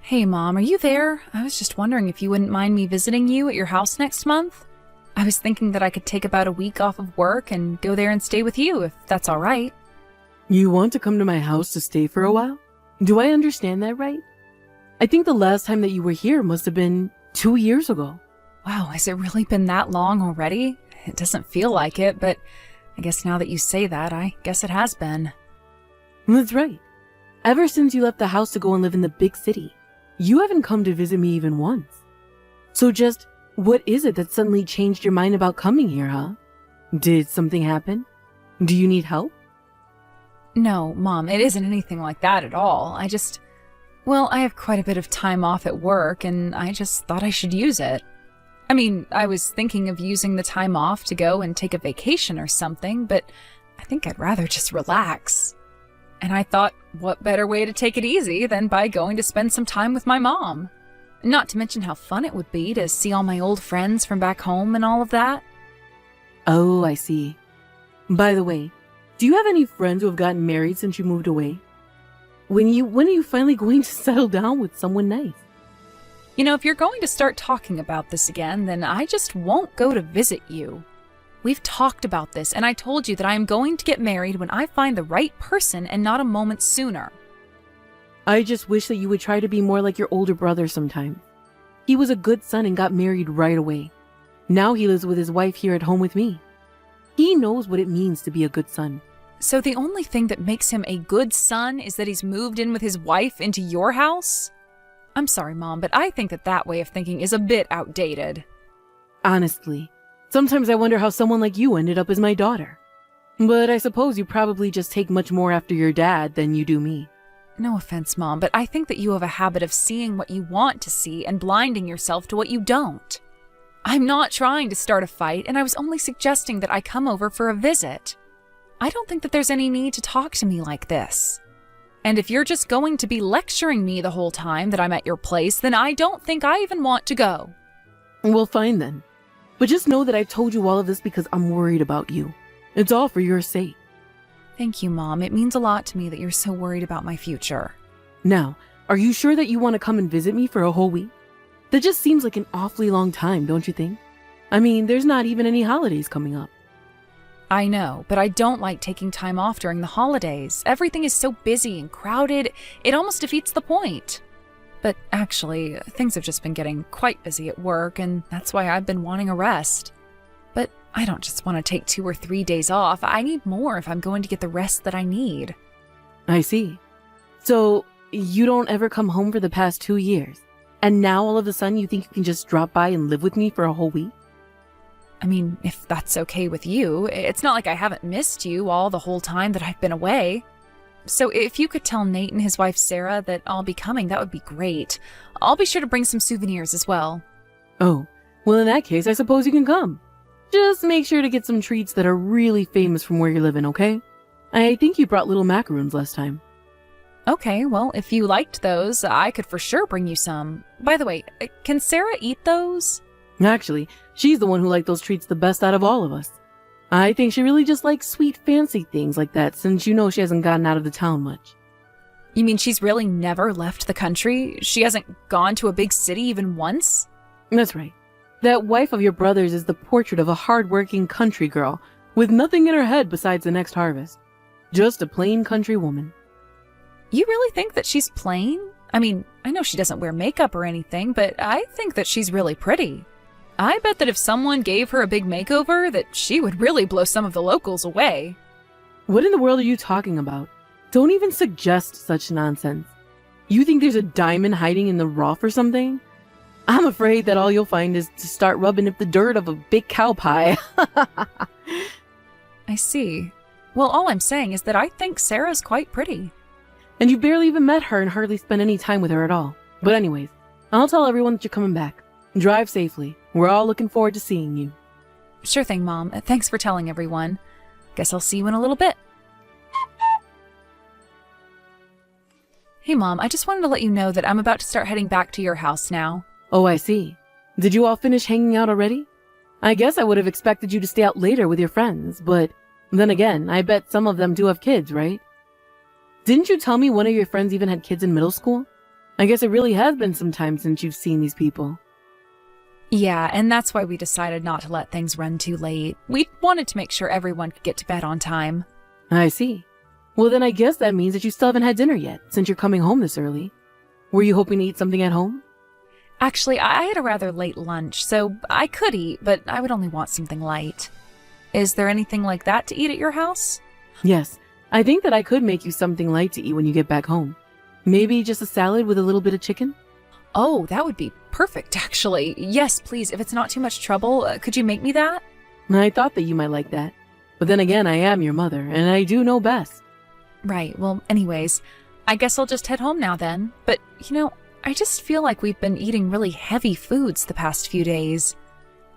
Hey, Mom, are you there? I was just wondering if you wouldn't mind me visiting you at your house next month. I was thinking that I could take about a week off of work and go there and stay with you, if that's all right. You want to come to my house to stay for a while? Do I understand that right? I think the last time that you were here must have been 2 years ago. Wow, has it really been that long already? It doesn't feel like it, but I guess now that you say that, I guess it has been. That's right. Ever since you left the house to go and live in the big city, you haven't come to visit me even once. So just, what is it that suddenly changed your mind about coming here, huh? Did something happen? Do you need help? No, Mom, it isn't anything like that at all. I have quite a bit of time off at work, and I just thought I should use it. I mean, I was thinking of using the time off to go and take a vacation or something, but I think I'd rather just relax. And I thought, what better way to take it easy than by going to spend some time with my mom? Not to mention how fun it would be to see all my old friends from back home and all of that. Oh, I see. By the way, do you have any friends who have gotten married since you moved away? When are you finally going to settle down with someone nice? You know, if you're going to start talking about this again, then I just won't go to visit you. We've talked about this, and I told you that I am going to get married when I find the right person and not a moment sooner. I just wish that you would try to be more like your older brother sometimes. He was a good son and got married right away. Now he lives with his wife here at home with me. He knows what it means to be a good son. So the only thing that makes him a good son is that he's moved in with his wife into your house? I'm sorry, Mom, but I think that way of thinking is a bit outdated. Honestly, sometimes I wonder how someone like you ended up as my daughter. But I suppose you probably just take much more after your dad than you do me. No offense, Mom, but I think that you have a habit of seeing what you want to see and blinding yourself to what you don't. I'm not trying to start a fight, and I was only suggesting that I come over for a visit. I don't think that there's any need to talk to me like this. And if you're just going to be lecturing me the whole time that I'm at your place, then I don't think I even want to go. Well, fine then. But just know that I told you all of this because I'm worried about you. It's all for your sake. Thank you, Mom. It means a lot to me that you're so worried about my future. Now, are you sure that you want to come and visit me for a whole week? That just seems like an awfully long time, don't you think? I mean, there's not even any holidays coming up. I know, but I don't like taking time off during the holidays. Everything is so busy and crowded, it almost defeats the point. But actually, things have just been getting quite busy at work, and that's why I've been wanting a rest. But I don't just want to take 2 or 3 days off. I need more if I'm going to get the rest that I need. I see. So, you don't ever come home for the past 2 years, and now all of a sudden you think you can just drop by and live with me for a whole week? I mean, if that's okay with you, it's not like I haven't missed you all the whole time that I've been away. So if you could tell Nate and his wife Sarah that I'll be coming, that would be great. I'll be sure to bring some souvenirs as well. Oh, well in that case, I suppose you can come. Just make sure to get some treats that are really famous from where you're living, okay? I think you brought little macaroons last time. Okay, well, if you liked those, I could for sure bring you some. By the way, can Sarah eat those? Actually, she's the one who liked those treats the best out of all of us. I think she really just likes sweet, fancy things like that since you know she hasn't gotten out of the town much. You mean she's really never left the country? She hasn't gone to a big city even once? That's right. That wife of your brother's is the portrait of a hard-working country girl with nothing in her head besides the next harvest. Just a plain country woman. You really think that she's plain? I mean, I know she doesn't wear makeup or anything, but I think that she's really pretty. I bet that if someone gave her a big makeover, that she would really blow some of the locals away. What in the world are you talking about? Don't even suggest such nonsense. You think there's a diamond hiding in the rough or something? I'm afraid that all you'll find is to start rubbing up the dirt of a big cow pie. I see. Well, all I'm saying is that I think Sarah's quite pretty. And you barely even met her and hardly spent any time with her at all. But anyways, I'll tell everyone that you're coming back. Drive safely. We're all looking forward to seeing you. Sure thing, Mom. Thanks for telling everyone. Guess I'll see you in a little bit. Hey, Mom, I just wanted to let you know that I'm about to start heading back to your house now. Oh, I see. Did you all finish hanging out already? I guess I would have expected you to stay out later with your friends, but then again, I bet some of them do have kids, right? Didn't you tell me one of your friends even had kids in middle school? I guess it really has been some time since you've seen these people. Yeah, and that's why we decided not to let things run too late. We wanted to make sure everyone could get to bed on time. I see. Well, then I guess that means that you still haven't had dinner yet, since you're coming home this early. Were you hoping to eat something at home? Actually, I had a rather late lunch, so I could eat, but I would only want something light. Is there anything like that to eat at your house? Yes, I think that I could make you something light to eat when you get back home. Maybe just a salad with a little bit of chicken? Oh, that would be perfect, actually. Yes, please, if it's not too much trouble, could you make me that? I thought that you might like that. But then again, I am your mother, and I do know best. Right, well, anyways, I guess I'll just head home now then. But, I just feel like we've been eating really heavy foods the past few days.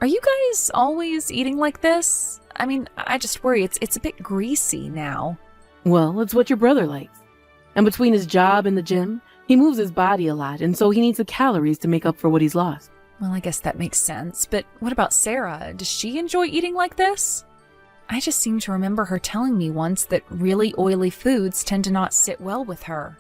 Are you guys always eating like this? I mean, I just worry it's a bit greasy now. Well, it's what your brother likes. And between his job and the gym, he moves his body a lot, and so he needs the calories to make up for what he's lost. Well, I guess that makes sense. But what about Sarah? Does she enjoy eating like this? I just seem to remember her telling me once that really oily foods tend to not sit well with her.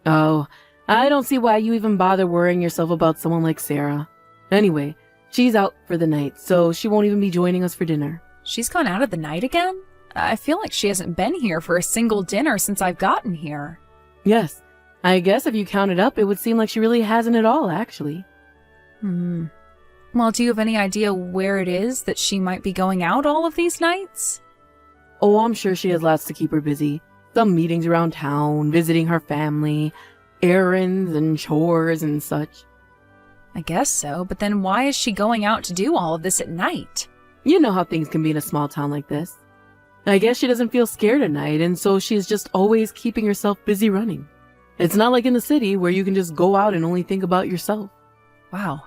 Oh, I don't see why you even bother worrying yourself about someone like Sarah. Anyway, she's out for the night, so she won't even be joining us for dinner. She's gone out of the night again? I feel like she hasn't been here for a single dinner since I've gotten here. Yes, I guess if you count it up, it would seem like she really hasn't at all, actually. Well, do you have any idea where it is that she might be going out all of these nights? Oh, I'm sure she has lots to keep her busy. Some meetings around town, visiting her family, errands and chores and such. I guess so, but then why is she going out to do all of this at night? You know how things can be in a small town like this. I guess she doesn't feel scared at night, and so she's just always keeping herself busy running. It's not like in the city where you can just go out and only think about yourself. Wow.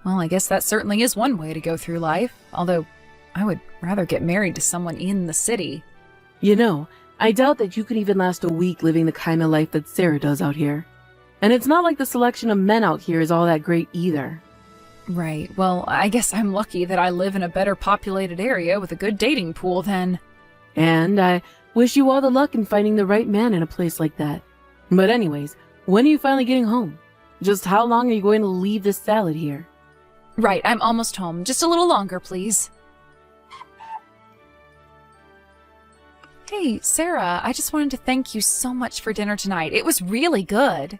Well, I guess that certainly is one way to go through life, although I would rather get married to someone in the city. You know, I doubt that you could even last a week living the kind of life that Sarah does out here. And it's not like the selection of men out here is all that great either. Right. Well, I guess I'm lucky that I live in a better populated area with a good dating pool then. And I wish you all the luck in finding the right man in a place like that. But anyways, when are you finally getting home? Just how long are you going to leave this salad here? Right, I'm almost home. Just a little longer, please. Hey, Sarah, I just wanted to thank you so much for dinner tonight. It was really good.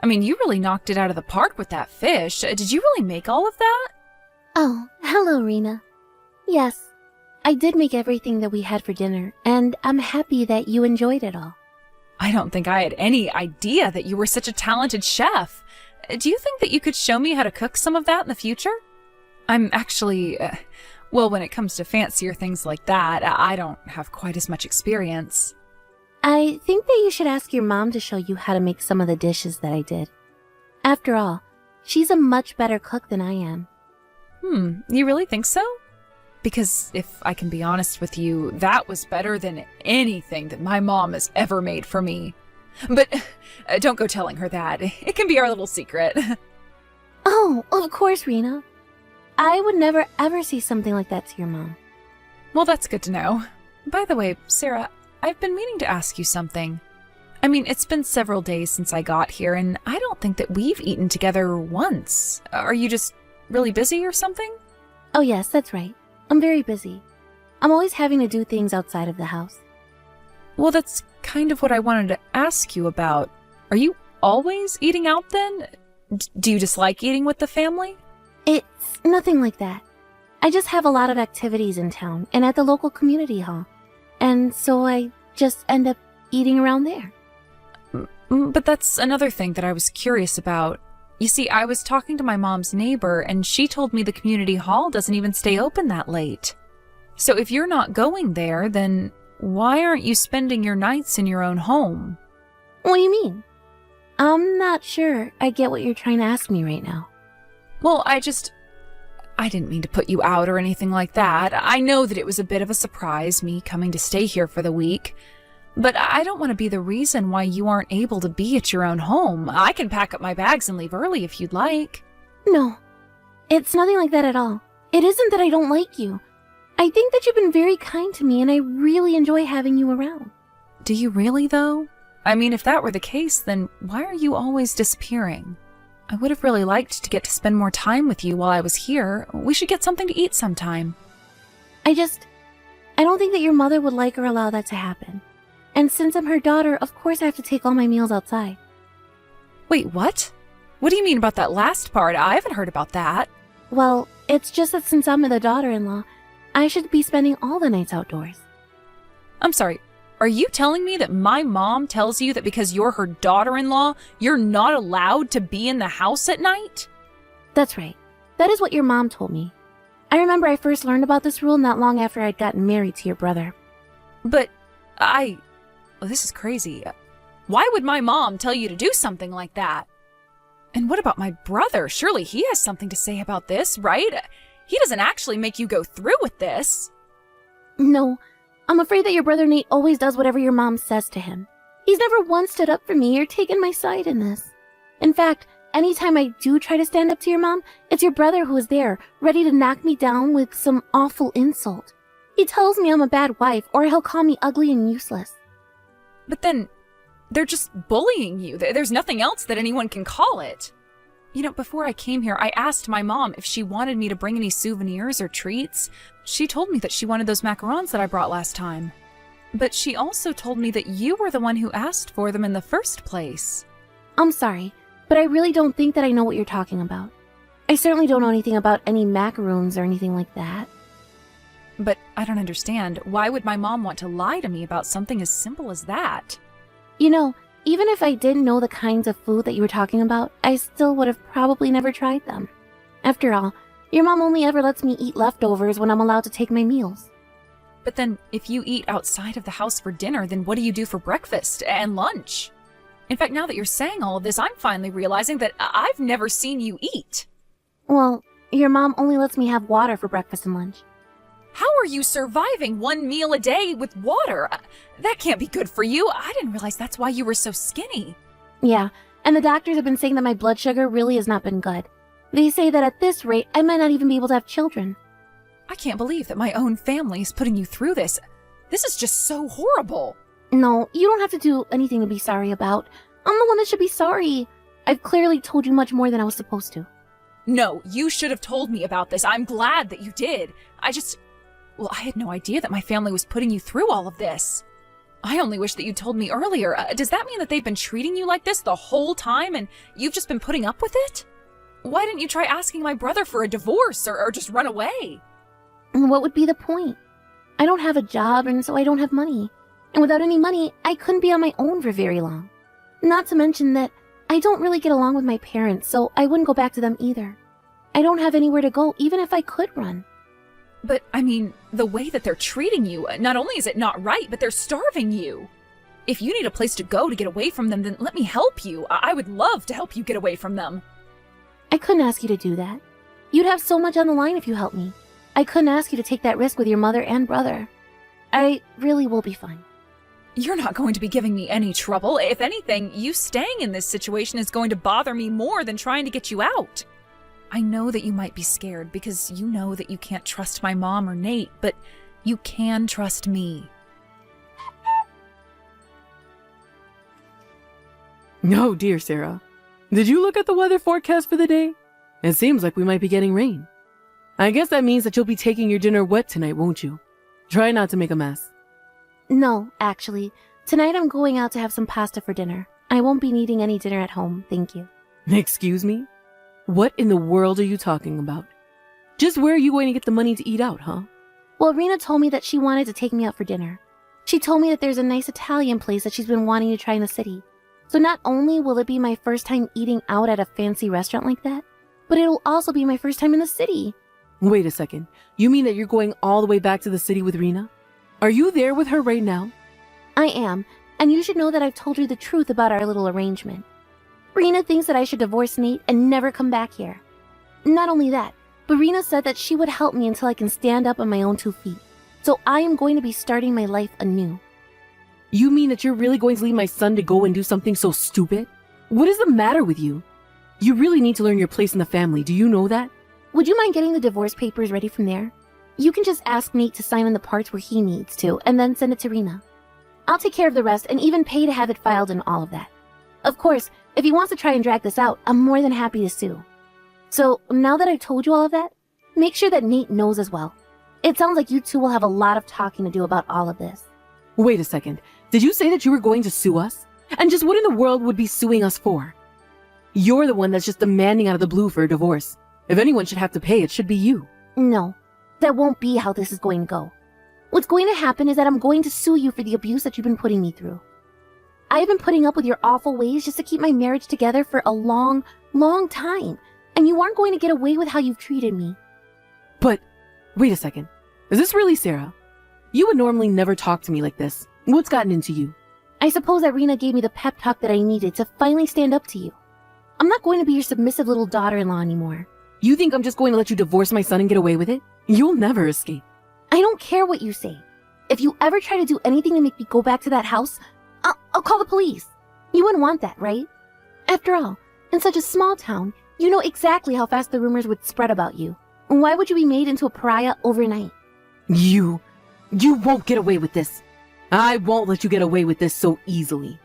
I mean, you really knocked it out of the park with that fish. Did you really make all of that? Oh, hello, Rena. Yes, I did make everything that we had for dinner, and I'm happy that you enjoyed it all. I don't think I had any idea that you were such a talented chef. Do you think that you could show me how to cook some of that in the future? I'm actually, well, when it comes to fancier things like that, I don't have quite as much experience. I think that you should ask your mom to show you how to make some of the dishes that I did. After all, she's a much better cook than I am. You really think so? Because if I can be honest with you, that was better than anything that my mom has ever made for me. But don't go telling her that. It can be our little secret. Oh, of course, Rena. I would never ever say something like that to your mom. Well, that's good to know. By the way, Sarah, I've been meaning to ask you something. I mean, it's been several days since I got here, and I don't think that we've eaten together once. Are you just really busy or something? Oh yes, that's right. I'm very busy. I'm always having to do things outside of the house. Well, that's kind of what I wanted to ask you about. Are you always eating out then? Do you dislike eating with the family? It's nothing like that. I just have a lot of activities in town and at the local community hall. And so I just end up eating around there. But that's another thing that I was curious about. You see, I was talking to my mom's neighbor, and she told me the community hall doesn't even stay open that late. So if you're not going there, then why aren't you spending your nights in your own home? What do you mean? I'm not sure I get what you're trying to ask me right now. Well, I didn't mean to put you out or anything like that. I know that it was a bit of a surprise, me coming to stay here for the week. But I don't want to be the reason why you aren't able to be at your own home. I can pack up my bags and leave early if you'd like. No, it's nothing like that at all. It isn't that I don't like you. I think that you've been very kind to me and I really enjoy having you around. Do you really, though? I mean, if that were the case, then why are you always disappearing? I would have really liked to get to spend more time with you while I was here. We should get something to eat sometime. I don't think that your mother would like or allow that to happen. And since I'm her daughter, of course I have to take all my meals outside. Wait, what? What do you mean about that last part? I haven't heard about that. Well, it's just that since I'm the daughter-in-law, I should be spending all the nights outdoors. I'm sorry, are you telling me that my mom tells you that because you're her daughter-in-law, you're not allowed to be in the house at night? That's right. That is what your mom told me. I remember I first learned about this rule not long after I'd gotten married to your brother. But well, this is crazy. Why would my mom tell you to do something like that? And what about my brother? Surely he has something to say about this, right? He doesn't actually make you go through with this. No, I'm afraid that your brother Nate always does whatever your mom says to him. He's never once stood up for me or taken my side in this. In fact, anytime I do try to stand up to your mom, it's your brother who is there, ready to knock me down with some awful insult. He tells me I'm a bad wife, or he'll call me ugly and useless. But then, they're just bullying you. There's nothing else that anyone can call it. You know, before I came here, I asked my mom if she wanted me to bring any souvenirs or treats. She told me that she wanted those macarons that I brought last time. But she also told me that you were the one who asked for them in the first place. I'm sorry, but I really don't think that I know what you're talking about. I certainly don't know anything about any macaroons or anything like that. But I don't understand. Why would my mom want to lie to me about something as simple as that? You know, even if I didn't know the kinds of food that you were talking about, I still would have probably never tried them. After all, your mom only ever lets me eat leftovers when I'm allowed to take my meals. But then, if you eat outside of the house for dinner, then what do you do for breakfast and lunch? In fact, now that you're saying all of this, I'm finally realizing that I've never seen you eat. Well, your mom only lets me have water for breakfast and lunch. How are you surviving one meal a day with water? That can't be good for you. I didn't realize that's why you were so skinny. Yeah, and the doctors have been saying that my blood sugar really has not been good. They say that at this rate, I might not even be able to have children. I can't believe that my own family is putting you through this. This is just so horrible. No, you don't have to do anything to be sorry about. I'm the one that should be sorry. I've clearly told you much more than I was supposed to. No, you should have told me about this. I'm glad that you did. Well, I had no idea that my family was putting you through all of this. I only wish that you told me earlier. Does that mean that they've been treating you like this the whole time and you've just been putting up with it? Why didn't you try asking my brother for a divorce or just run away? And what would be the point? I don't have a job, and so I don't have money. And without any money, I couldn't be on my own for very long. Not to mention that I don't really get along with my parents, so I wouldn't go back to them either. I don't have anywhere to go, even if I could run. But, I mean, the way that they're treating you, not only is it not right, but they're starving you. If you need a place to go to get away from them, then let me help you. I would love to help you get away from them. I couldn't ask you to do that. You'd have so much on the line if you helped me. I couldn't ask you to take that risk with your mother and brother. I really will be fine. You're not going to be giving me any trouble. If anything, you staying in this situation is going to bother me more than trying to get you out. I know that you might be scared because you know that you can't trust my mom or Nate, but you can trust me. No, dear Sarah. Did you look at the weather forecast for the day? It seems like we might be getting rain. I guess that means that you'll be taking your dinner wet tonight, won't you? Try not to make a mess. No, actually. Tonight I'm going out to have some pasta for dinner. I won't be needing any dinner at home, thank you. Excuse me? What in the world are you talking about? Just where are you going to get the money to eat out, huh? Well, Rena told me that she wanted to take me out for dinner. She told me that there's a nice Italian place that she's been wanting to try in the city. So not only will it be my first time eating out at a fancy restaurant like that, but it'll also be my first time in the city. Wait a second. You mean that you're going all the way back to the city with Rena? Are you there with her right now? I am, and you should know that I've told her the truth about our little arrangement. Rena thinks that I should divorce Nate and never come back here. Not only that, but Rena said that she would help me until I can stand up on my own 2 feet. So I am going to be starting my life anew. You mean that you're really going to leave my son to go and do something so stupid? What is the matter with you? You really need to learn your place in the family, do you know that? Would you mind getting the divorce papers ready from there? You can just ask Nate to sign on the parts where he needs to, and then send it to Rena. I'll take care of the rest and even pay to have it filed and all of that. Of course, if he wants to try and drag this out, I'm more than happy to sue. So, now that I've told you all of that, make sure that Nate knows as well. It sounds like you two will have a lot of talking to do about all of this. Wait a second. Did you say that you were going to sue us? And just what in the world would be suing us for? You're the one that's just demanding out of the blue for a divorce. If anyone should have to pay, it should be you. No, that won't be how this is going to go. What's going to happen is that I'm going to sue you for the abuse that you've been putting me through. I have been putting up with your awful ways just to keep my marriage together for a long, long time, and you aren't going to get away with how you've treated me. But, wait a second. Is this really Sarah? You would normally never talk to me like this. What's gotten into you? I suppose that Rena gave me the pep talk that I needed to finally stand up to you. I'm not going to be your submissive little daughter-in-law anymore. You think I'm just going to let you divorce my son and get away with it? You'll never escape. I don't care what you say. If you ever try to do anything to make me go back to that house, I'll call the police. You wouldn't want that, right? After all, in such a small town, you know exactly how fast the rumors would spread about you. Why would you be made into a pariah overnight? You won't get away with this. I won't let you get away with this so easily.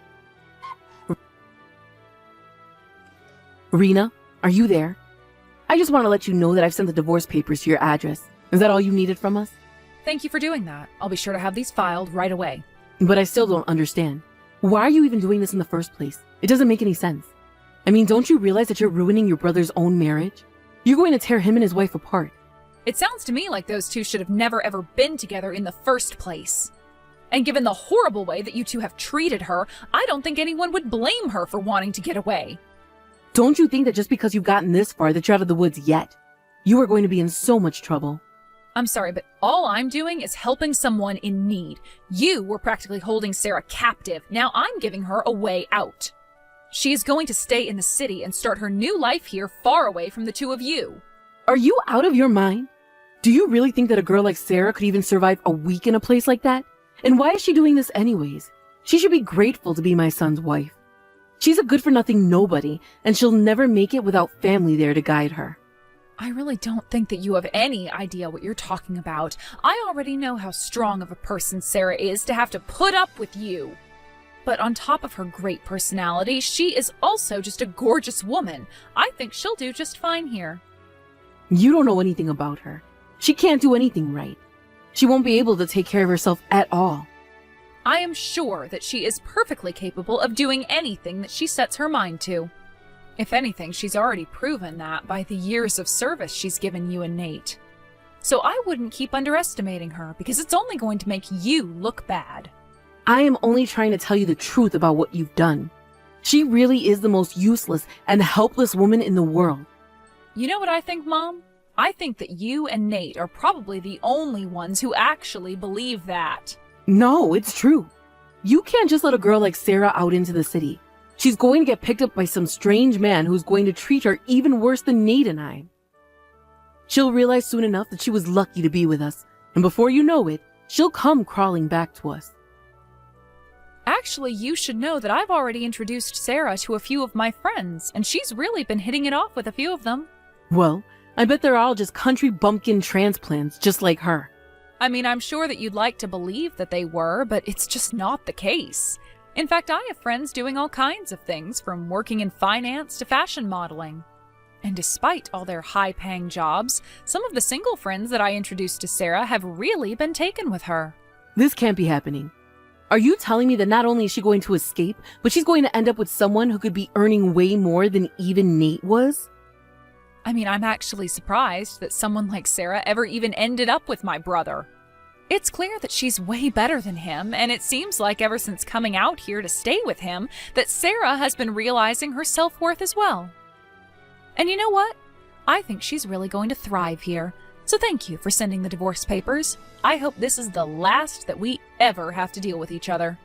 Rena, are you there? I just want to let you know that I've sent the divorce papers to your address. Is that all you needed from us? Thank you for doing that. I'll be sure to have these filed right away. But I still don't understand. Why are you even doing this in the first place? It doesn't make any sense. I mean, don't you realize that you're ruining your brother's own marriage? You're going to tear him and his wife apart. It sounds to me like those two should have never ever been together in the first place. And given the horrible way that you two have treated her, I don't think anyone would blame her for wanting to get away. Don't you think that just because you've gotten this far that you're out of the woods yet? You are going to be in so much trouble. I'm sorry, but all I'm doing is helping someone in need. You were practically holding Sarah captive. Now I'm giving her a way out. She is going to stay in the city and start her new life here far away from the two of you. Are you out of your mind? Do you really think that a girl like Sarah could even survive a week in a place like that? And why is she doing this anyways? She should be grateful to be my son's wife. She's a good-for-nothing nobody, and she'll never make it without family there to guide her. I really don't think that you have any idea what you're talking about. I already know how strong of a person Sarah is to have to put up with you. But on top of her great personality, she is also just a gorgeous woman. I think she'll do just fine here. You don't know anything about her. She can't do anything right. She won't be able to take care of herself at all. I am sure that she is perfectly capable of doing anything that she sets her mind to. If anything, she's already proven that by the years of service she's given you and Nate. So I wouldn't keep underestimating her, because it's only going to make you look bad. I am only trying to tell you the truth about what you've done. She really is the most useless and helpless woman in the world. You know what I think, Mom? I think that you and Nate are probably the only ones who actually believe that. No, it's true. You can't just let a girl like Sarah out into the city. She's going to get picked up by some strange man who's going to treat her even worse than Nate and I. She'll realize soon enough that she was lucky to be with us, and before you know it, she'll come crawling back to us. Actually, you should know that I've already introduced Sarah to a few of my friends, and she's really been hitting it off with a few of them. Well, I bet they're all just country bumpkin transplants just like her. I mean, I'm sure that you'd like to believe that they were, but it's just not the case. In fact, I have friends doing all kinds of things, from working in finance to fashion modeling. And despite all their high-paying jobs, some of the single friends that I introduced to Sarah have really been taken with her. This can't be happening. Are you telling me that not only is she going to escape, but she's going to end up with someone who could be earning way more than even Nate was? I mean, I'm actually surprised that someone like Sarah ever even ended up with my brother. It's clear that she's way better than him, and it seems like ever since coming out here to stay with him, that Sarah has been realizing her self-worth as well. And you know what? I think she's really going to thrive here. So thank you for sending the divorce papers. I hope this is the last that we ever have to deal with each other.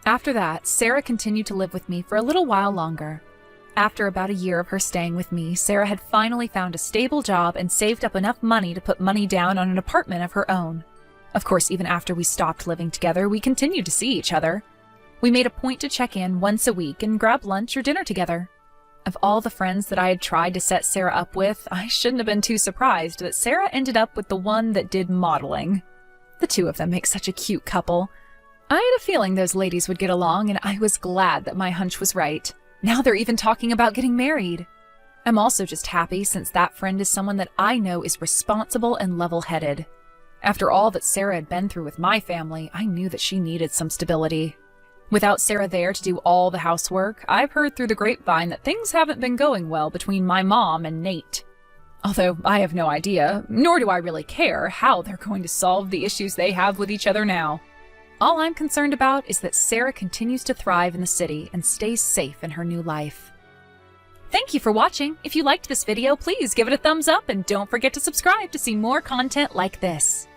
After that, Sarah continued to live with me for a little while longer. After about a year of her staying with me, Sarah had finally found a stable job and saved up enough money to put money down on an apartment of her own. Of course, even after we stopped living together, we continued to see each other. We made a point to check in once a week and grab lunch or dinner together. Of all the friends that I had tried to set Sarah up with, I shouldn't have been too surprised that Sarah ended up with the one that did modeling. The two of them make such a cute couple. I had a feeling those ladies would get along, and I was glad that my hunch was right. Now they're even talking about getting married. I'm also just happy since that friend is someone that I know is responsible and level-headed. After all that Sarah had been through with my family, I knew that she needed some stability. Without Sarah there to do all the housework, I've heard through the grapevine that things haven't been going well between my mom and Nate. Although I have no idea, nor do I really care, how they're going to solve the issues they have with each other now. All I'm concerned about is that Sarah continues to thrive in the city and stays safe in her new life. Thank you for watching. If you liked this video, please give it a thumbs up and don't forget to subscribe to see more content like this.